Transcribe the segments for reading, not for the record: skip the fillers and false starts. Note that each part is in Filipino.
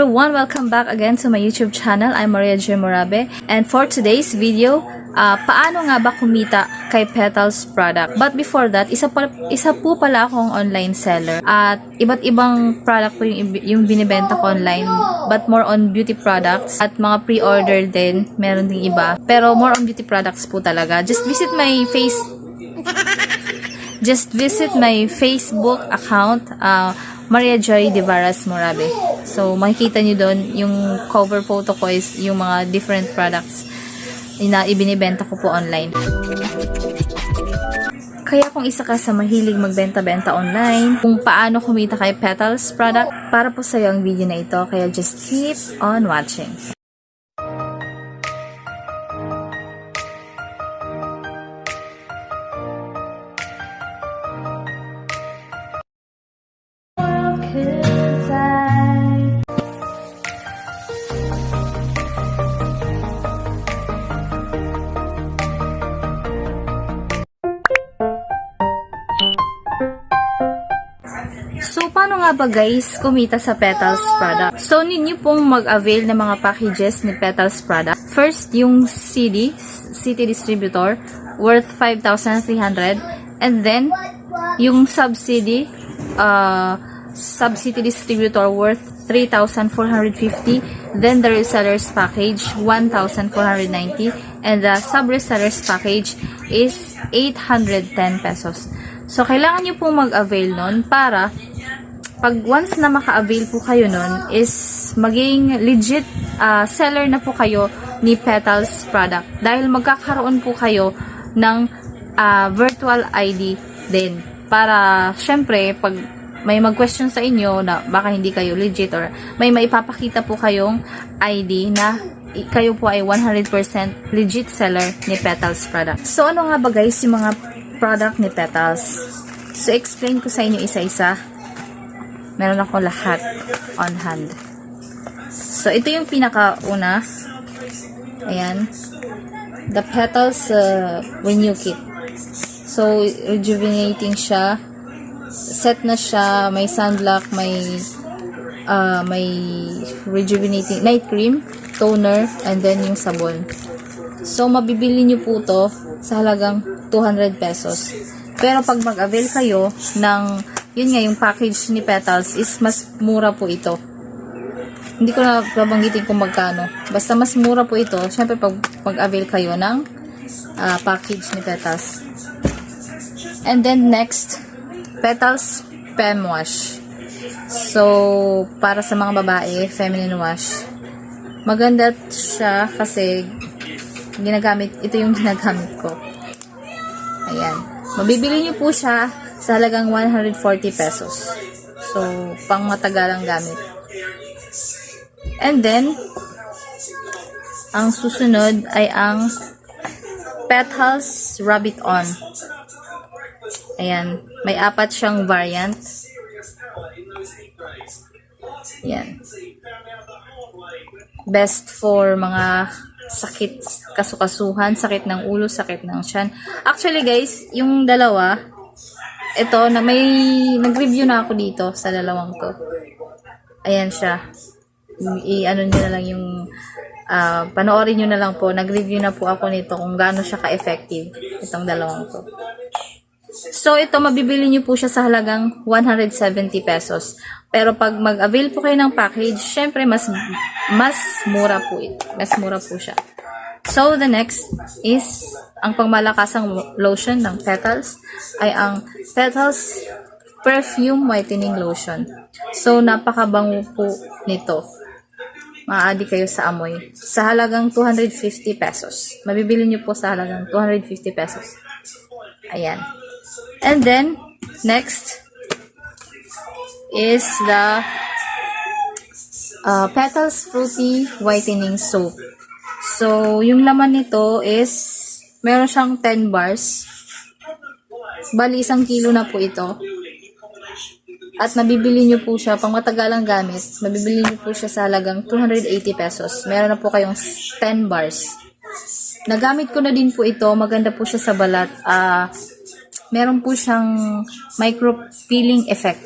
everyone, welcome back again to my YouTube channel. I'm Morabe, and for today's video, paano nga ba kumita kay Petals product? But before that, isa po pala akong online seller at iba't ibang product po yung binibenta ko online, but more on beauty products at mga pre-order din, meron ding iba. Pero more on beauty products po talaga. Just visit my Facebook account, Maria Joy Devaras Morabe. So, makikita nyo doon, yung cover photo ko is yung mga different products na ibinibenta ko po online. Kaya kung isa ka sa mahilig magbenta-benta online, kung paano kumita kay Petals product, para po sa'yo ang video na ito. Kaya just keep on watching. So, paano nga ba guys kumita sa Petals product? So, need nyo pong mag-avail ng mga packages ni Petals product. First, yung CD, City Distributor, worth 5,300. And then, yung subsidy, Sub-City Distributor worth 3,450. Then, the resellers package, 1,490. And the sub-resellers package is 810 pesos. So, kailangan nyo pong mag-avail nun para pag once na maka-avail po kayo nun is maging legit seller na po kayo ni Petals product. Dahil magkakaroon po kayo ng virtual ID din. Para syempre pag may mag-question sa inyo na baka hindi kayo legit or may maipapakita po kayong ID na kayo po ay 100% legit seller ni Petals product. So ano nga ba guys yung mga product ni Petals? So explain ko sa inyo isa-isa. Meron ako lahat on hand. So, ito yung pinakauna. Ayan. The Petals Renew Kit. So, rejuvenating siya. Set na siya. May sunblock, may rejuvenating night cream, toner, and then yung sabon. So, mabibili nyo po to sa halagang 200 pesos. Pero, pag mag-avail kayo ng yun nga, yung package ni Petals is mas mura po ito. Hindi ko na babanggitin kung magkano. Basta mas mura po ito. Siyempre, pag mag-avail kayo ng package ni Petals. And then, next, Petals Fem Wash. So, para sa mga babae, feminine wash. Maganda siya kasi ito yung ginagamit ko. Ayan. Mabibili niyo po siya sa halagang 140 pesos. So, pang matagalang gamit. And then, ang susunod ay ang Petals Rub It On. Ayan. May 4 siyang variant. Ayan. Best for mga sakit, kasukasuhan, sakit ng ulo, sakit ng tiyan. Actually guys, yung dalawa, ito, na may nag-review na ako dito sa dalawang to. Ayan siya. I-ano nyo na lang yung panoorin nyo na lang po. Nag-review na po ako nito kung gaano siya ka-effective. Itong dalawang to. So, ito, mabibili nyo po siya sa halagang 170 pesos. Pero pag mag-avail po kayo ng package, syempre, mas mura po ito. Mas mura po siya. So, the next is ang pangmalakasang lotion ng Petals ay ang Petals Perfume Whitening Lotion. So, napakabango po nito. Maaadi kayo sa amoy. Sa halagang 250 pesos. Mabibili nyo po sa halagang 250 pesos. Ayan. And then, next is the Petals Fruity Whitening Soap. So, yung laman nito is meron siyang 10 bars. Bali, 1 kilo na po ito. At mabibili nyo po siya, pang matagalang gamit, mabibili nyo po siya sa halagang 280 pesos. Meron na po kayong 10 bars. Nagamit ko na din po ito. Maganda po siya sa balat. Meron po siyang micro peeling effect.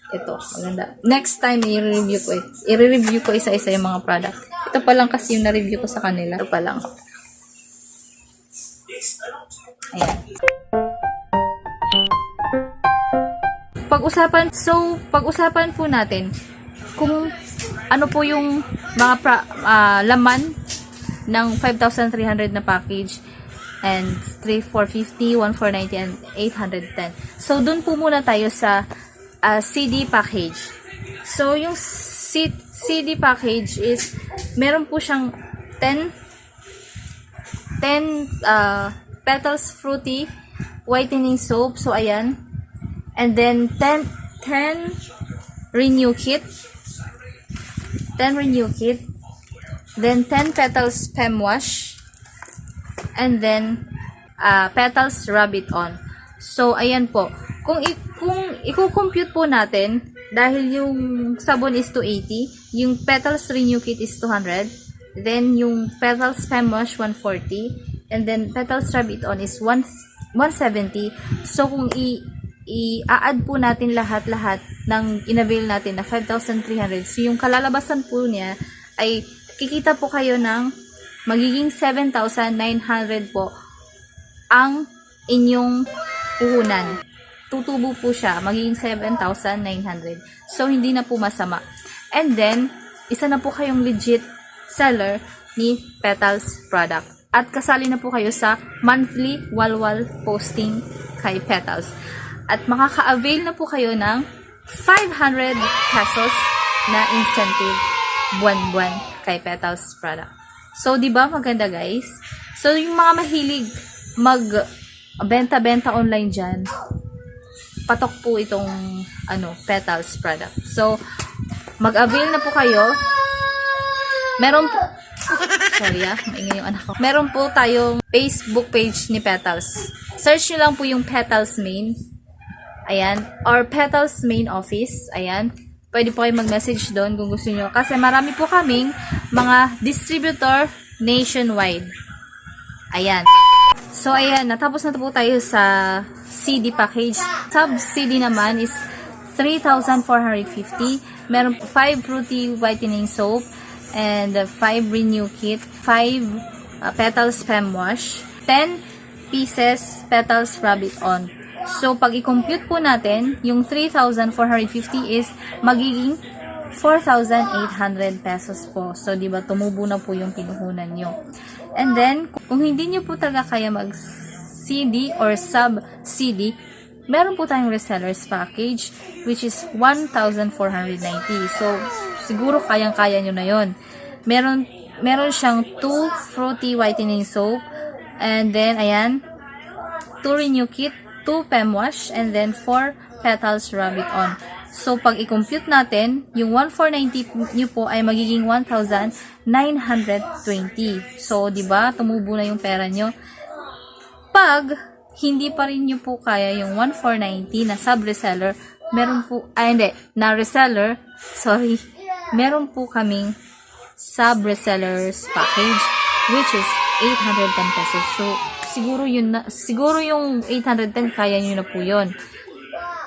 Ito, maganda. Next time, i-review ko I-review ko isa-isa yung mga product. Ito pa lang kasi yung na-review ko sa kanila. Ito pa lang. Ayan. Pag-usapan po natin kung ano po yung mga laman ng 5,300 na package and 3,450, 1,490, and 810. So, dun po muna tayo sa CD package. So, yung CD package is, meron po siyang 10 Petals Fruity Whitening Soap. So, ayan. And then, 10 Renew Kit. 10 Renew Kit. Then, 10 Petals Fem Wash. And then, Petals Rub It On. So, ayan po. Kung i-compute po natin, dahil yung sabon is 280, yung Petals Renew Kit is 200, then yung Petals Fem Wash 140, and then Petals Rub It On is 170. So, kung i-add po natin lahat-lahat ng inavail natin na 5,300, so yung kalalabasan po niya ay kikita po kayo ng magiging 7,900 po ang inyong puhunan. Tutubo po siya, magiging 7,900. So, hindi na po masama. And then, isa na po kayong legit seller ni Petals product. At kasali na po kayo sa monthly walwal posting kay Petals. At makaka-avail na po kayo ng 500 pesos na incentive buwan-buwan kay Petals product. So, di ba maganda guys? So, yung mga mahilig benta-benta online dyan, patok po itong Petals product. So, mag-avail na po kayo. Meron po, sorry maingay yung anak ko. Meron po tayong Facebook page ni Petals. Search nyo lang po yung Petals Main. Ayan. Or Petals Main Office. Ayan. Pwede po kayo mag-message doon kung gusto nyo. Kasi marami po kaming mga distributor nationwide. Ayan. So, ayan. Natapos na po tayo sa CD package. Sub-CD naman is 3,450. Meron 5 Fruity Whitening Soap and 5 Renew Kit, 5 Petals Fem Wash, 10 pieces Petals Rub It On. So, pag i-compute po natin, yung 3,450 is magiging 4,800 pesos po. So, di ba, tumubo na po yung pinuhunan nyo. And then, kung hindi nyo po talaga kaya mag-CD or sub-CD, meron po tayong resellers package, which is 1,490. So, siguro kayang-kaya nyo na yon. Meron siyang 2 Fruity Whitening Soap, and then, ayan, 2 Renew Kit, 2 Fem Wash, and then 4 Petals Rub It On. So, pag i-compute natin, yung 1,490 nyo po ay magiging 1,920. So, di ba tumubo na yung pera nyo. Pag hindi pa rin nyo po kaya yung 1,490 na sub-reseller, meron po, na reseller, meron po kaming sub-resellers package, which is 810 pesos. So, siguro yung 810 kaya nyo na po yun.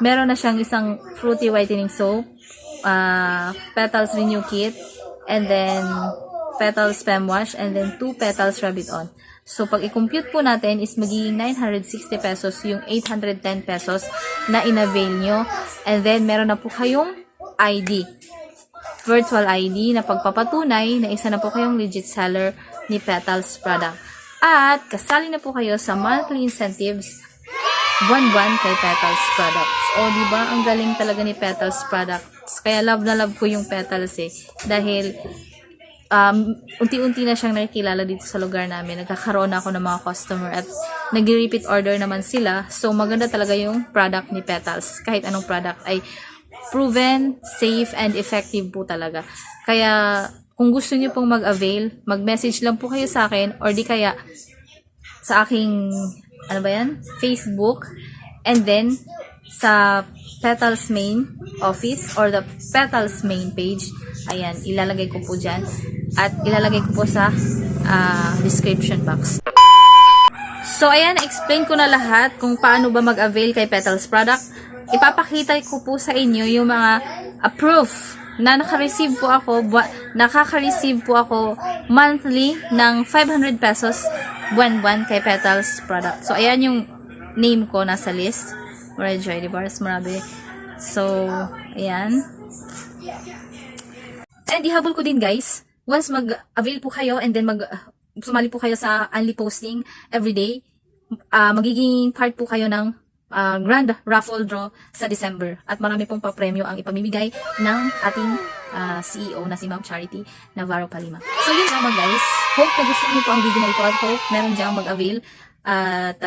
Meron na siyang isang Fruity Whitening Soap, Petals Renew Kit, and then Petals Fem Wash, and then 2 Petals Rub It On. So, pag i-compute po natin is magiging 960 pesos yung 810 pesos na in-avail nyo. And then, meron na po kayong ID. Virtual ID na pagpapatunay na isa na po kayong legit seller ni Petals product. At, kasali na po kayo sa monthly incentives buwan-buwan kay Petals products. O, diba? Ang galing talaga ni Petals products. Kaya love na love ko yung Petals Dahil, unti-unti na siyang nakikilala dito sa lugar namin. Nagkakaroon ako ng mga customer at nag-repeat order naman sila. So, maganda talaga yung product ni Petals. Kahit anong product ay proven, safe, and effective po talaga. Kaya, kung gusto niyo pong mag-avail, mag-message lang po kayo sa akin or di kaya sa aking Facebook, and then sa Petals Main Office or the Petals Main page. Ayan, ilalagay ko po dyan. At ilalagay ko po sa description box. So, ayan, explain ko na lahat kung paano ba mag-avail kay Petals product. ipapakita ko po sa inyo yung mga proof na nakaka-receive po ako monthly ng 500 pesos buwan-buwan kay Petals product. So, ayan yung name ko nasa list. Devaras, Morabe. So, ayan. And ihabol ko din guys, once mag-avail po kayo and then sumali po kayo sa only posting everyday, magiging part po kayo ng grand raffle draw sa December. At marami pong papremyo ang ipamimigay ng ating CEO na si Ma'am Charity Navarro Palima. So yun naman guys, hope na gusto niyo po ang video na ito at hope meron diyang mag-avail. At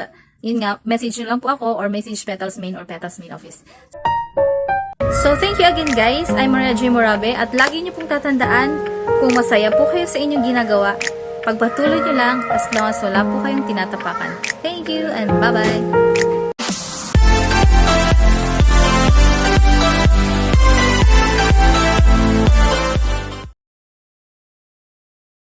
yun nga, message nyo lang po ako or message Petals Main or Petals Main Office. So thank you again guys, I'm Morabe at lagi niyo pong tatandaan kung masaya po kayo sa inyong ginagawa, pagpatuloy nyo lang as long as wala po kayong tinatapakan. Thank you and bye-bye!